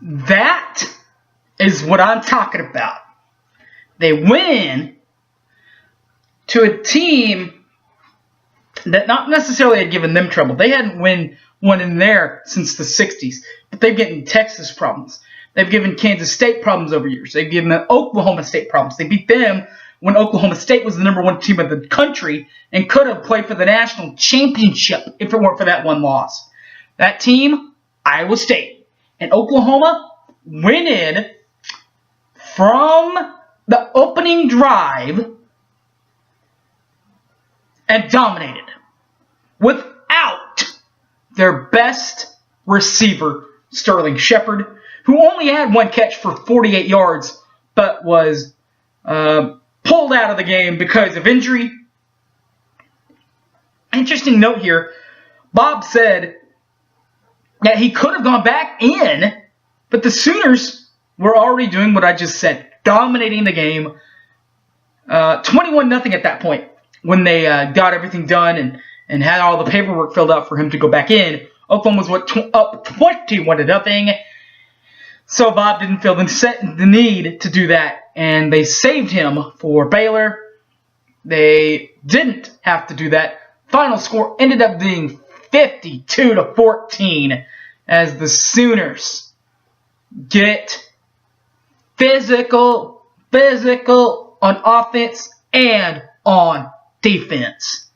That is what I'm talking about. They win to a team that not necessarily had given them trouble. They hadn't won in there since the 60s. But they've given Texas problems. They've given Kansas State problems over years. They've given Oklahoma State problems. They beat them when Oklahoma State was the #1 team of the country and could have played for the national championship if it weren't for that one loss. That team, Iowa State. And Oklahoma went in from the opening drive and dominated without their best receiver, Sterling Shepard, who only had one catch for 48 yards, but was pulled out of the game because of injury. Interesting note here, Bob said that he could have gone back in, but the Sooners were already doing what I just said, dominating the game. 21-0 at that point when they got everything done and had all the paperwork filled out for him to go back in. Oklahoma was up 21-0. So Bob didn't feel the need to do that, and they saved him for Baylor. They didn't have to do that. Final score ended up being 52-14 as the Sooners get physical on offense and on defense.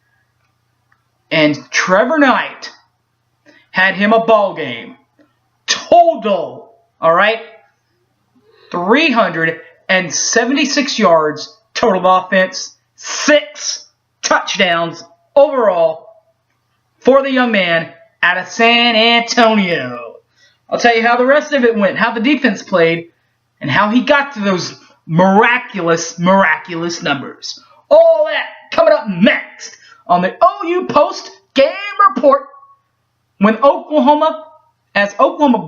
And Trevor Knight had him a ball game. Total, all right, 376 yards total offense, 6 touchdowns overall for the young man out of San Antonio. I'll tell you how the rest of it went, how the defense played, and how he got to those miraculous numbers. All that coming up next on the OU post-game report when Oklahoma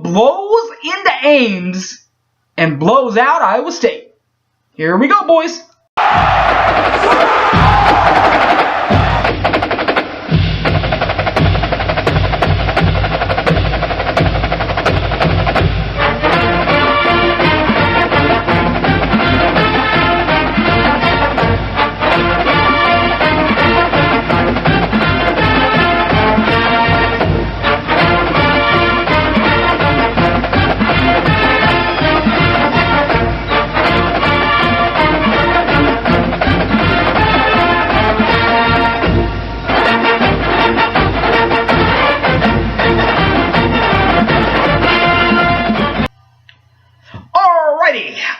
blows into Ames and blows out Iowa State. Here we go, boys.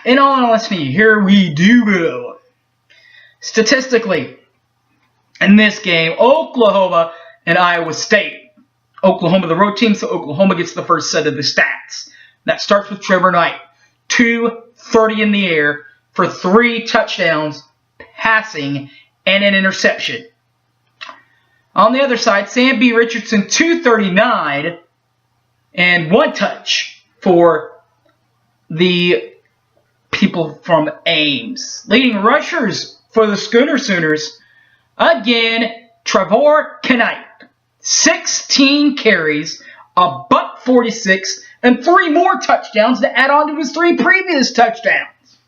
In all honesty, here we do go. Statistically, in this game, Oklahoma and Iowa State. Oklahoma, the road team, so Oklahoma gets the first set of the stats. That starts with Trevor Knight. 230 in the air for 3 touchdowns, passing, and an interception. On the other side, Sam B. Richardson, 239 and 1 touch for the people from Ames. Leading rushers for the Schooner Sooners, again, Trevor Knight. 16 carries, a $146, and 3 more touchdowns to add on to his 3 previous touchdowns.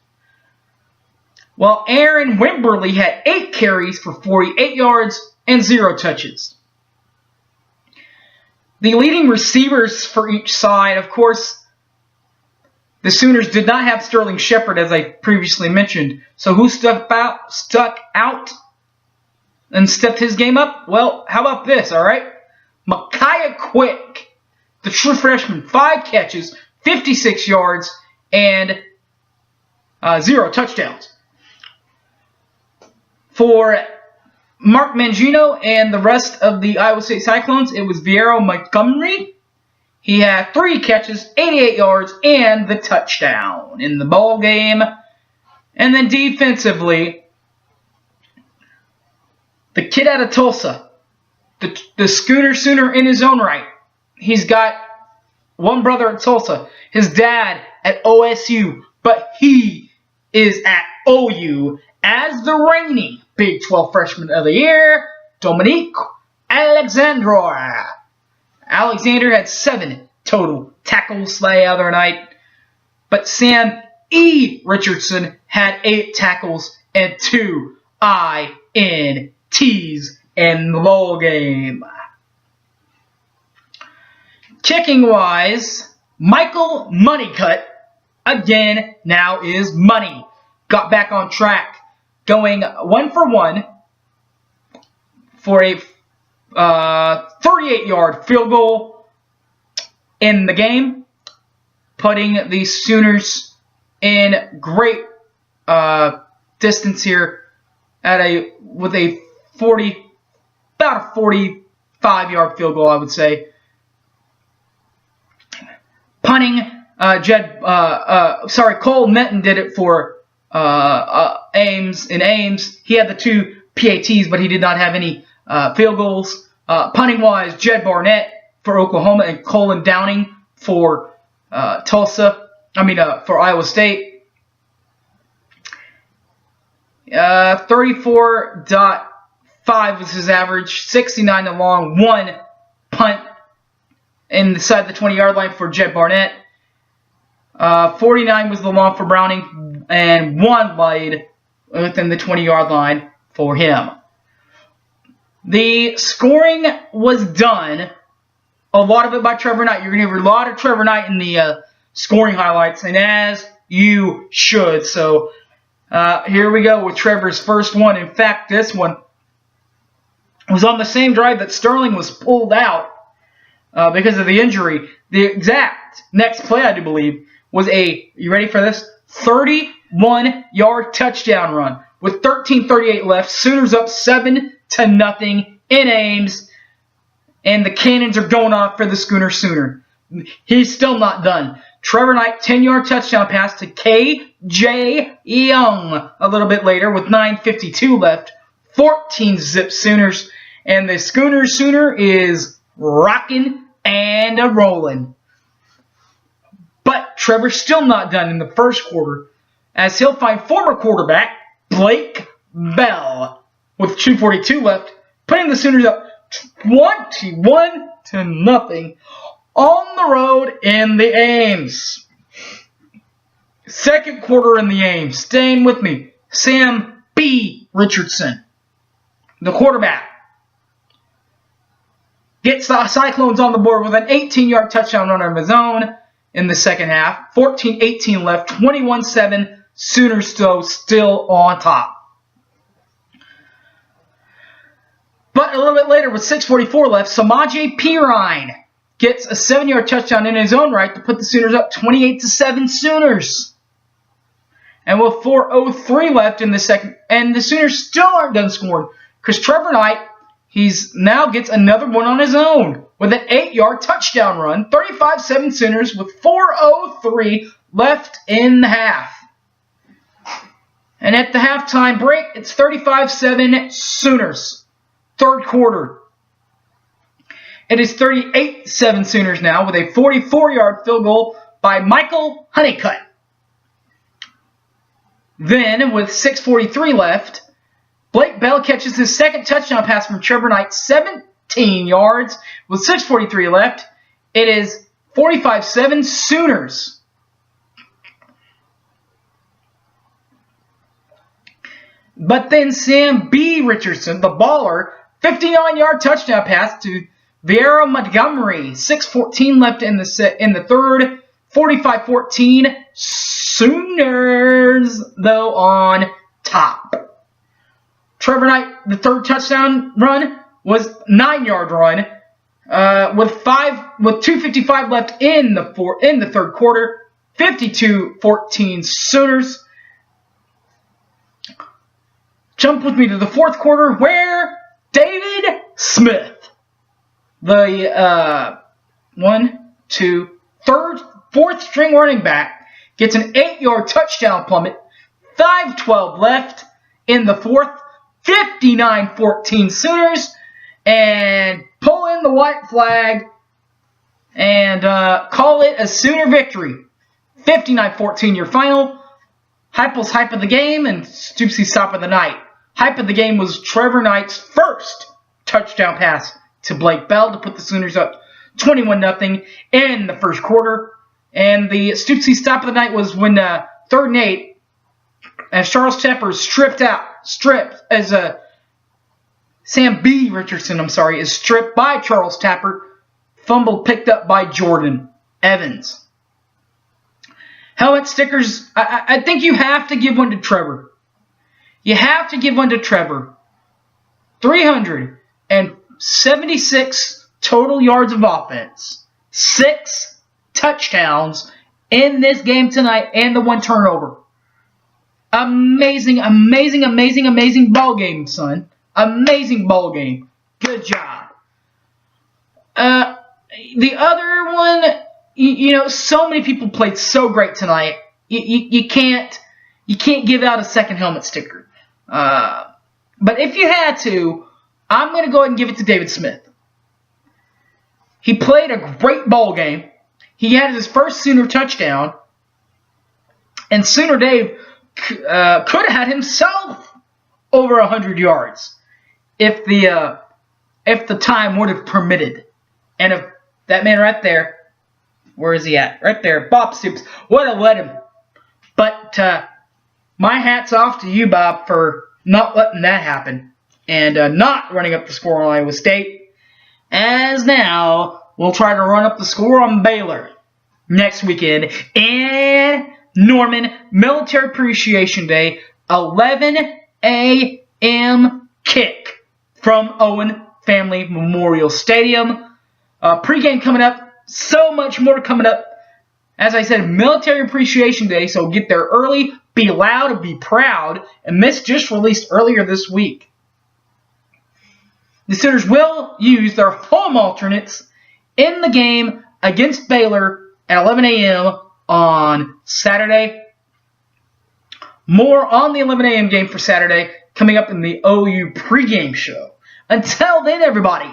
While Aaron Wimberly had 8 carries for 48 yards and 0 touches. The leading receivers for each side, of course, the Sooners did not have Sterling Shepard, as I previously mentioned. So who stuck out and stepped his game up? Well, how about this, all right? Micaiah Quick, the true freshman, 5 catches, 56 yards, and 0 touchdowns. For Mark Mangino and the rest of the Iowa State Cyclones, it was Viero Montgomery. He had 3 catches, 88 yards, and the touchdown in the ball game. And then defensively, the kid out of Tulsa, the Schooner Sooner in his own right. He's got one brother at Tulsa, his dad at OSU, but he is at OU as the reigning Big 12 Freshman of the Year, Dominique Alexander. Alexander had 7 total tackles the other night. but Sam E. Richardson had 8 tackles and 2 INTs in the bowl game. Kicking-wise, Michael Moneycut, again, now is money. Got back on track, going 1 for 1 for a 38-yard field goal in the game, putting the Sooners in great distance here at about a 45-yard field goal, I would say. Punting, Cole Metten did it for Ames. In Ames, he had the 2 PATs, but he did not have any field goals. Punting-wise, Jed Barnett for Oklahoma and Colin Downing for for Iowa State. 34.5 was his average, 69 to long, 1 punt inside the 20-yard line for Jed Barnett. 49 was the long for Browning, and 1 laid within the 20-yard line for him. The scoring was done, a lot of it by Trevor Knight. You're going to hear a lot of Trevor Knight in the scoring highlights, and as you should. So here we go with Trevor's first one. In fact, this one was on the same drive that Sterling was pulled out because of the injury. The exact next play, I do believe, was you ready for this? 31-yard touchdown run with 13:38 left. Sooners up 7-0 in Ames, and the cannons are going off for the Sooner. He's still not done. Trevor Knight, 10-yard touchdown pass to K.J. Young a little bit later with 9:52 left. 14-zip Sooners, and the Sooner is rocking and a-rolling. But Trevor's still not done in the first quarter, as he'll find former quarterback Blake Bell with 2:42 left, putting the Sooners up 21-0 on the road in the Ames. Second quarter in the Ames. Staying with me, Sam B. Richardson, the quarterback, gets the Cyclones on the board with an 18-yard touchdown run of his own in the second half. 14:18 left, 21-7. Sooners still on top. But a little bit later, with 6:44 left, Samaje Perine gets a 7-yard touchdown in his own right to put the Sooners up 28-7 Sooners. And with 4:03 left in the second, and the Sooners still aren't done scoring, because Trevor Knight, he's now gets another one on his own with an 8-yard touchdown run, 35-7 Sooners with 4:03 left in the half. And at the halftime break, it's 35-7 Sooners. Third quarter, it is 38-7 Sooners now with a 44-yard field goal by Michael Honeycutt. Then, with 6:43 left, Blake Bell catches his second touchdown pass from Trevor Knight, 17 yards. With 6:43 left, it is 45-7 Sooners. But then Sam B. Richardson, the baller, 59-yard touchdown pass to Vieira Montgomery. 6:14 left in the third. 45-14. Sooners, though, on top. Trevor Knight, the third touchdown run was 9-yard run with 2:55 left in the third quarter. 52-14 Sooners. Jump with me to the fourth quarter, where David Smith, the fourth string running back, gets an 8-yard touchdown plummet. 5:12 left in the fourth. 59-14 Sooners, and pull in the white flag and call it a Sooner victory. 59-14 your final. Heupel's hype of the game and Stoopsy's stop of the night. Hype of the game was Trevor Knight's first touchdown pass to Blake Bell to put the Sooners up 21-0 in the first quarter. And the Stooksy stop of the night was when 3rd and 8, as Charles Tepper stripped as Sam B. Richardson, is stripped by Charles Tapper, fumbled picked up by Jordan Evans. Helmet stickers, I think you have to give one to Trevor. You have to give one to Trevor. 376 total yards of offense. 6 touchdowns in this game tonight and the 1 turnover. Amazing, amazing, amazing, amazing ball game, son. Amazing ball game. Good job. The other one, so many people played so great tonight. You can't give out a second helmet sticker. But if you had to, I'm going to go ahead and give it to David Smith. He played a great ball game. He had his first Sooner touchdown. And Sooner Dave could have had himself over 100 yards if the time would have permitted. And if that man right there, where is he at? Right there, Bob Stoops, would have let him. But my hat's off to you, Bob, for not letting that happen and not running up the score on Iowa State. As now, we'll try to run up the score on Baylor next weekend in Norman, Military Appreciation Day, 11 a.m. kick from Owen Family Memorial Stadium. Pre-game coming up, so much more coming up. As I said, Military Appreciation Day, so get there early, be loud, and be proud. And this just released earlier this week. The Sooners will use their home alternates in the game against Baylor at 11 a.m. on Saturday. More on the 11 a.m. game for Saturday coming up in the OU pregame show. Until then, everybody,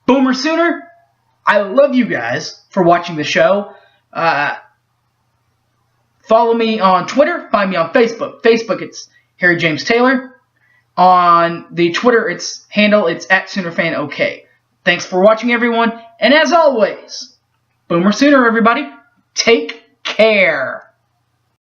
Boomer Sooner, I love you guys for watching the show. Follow me on Twitter. Find me on Facebook. Facebook, it's Harry James Taylor. On the Twitter, it's @SoonerFanOK. Thanks for watching, everyone. And as always, Boomer Sooner, everybody. Take care.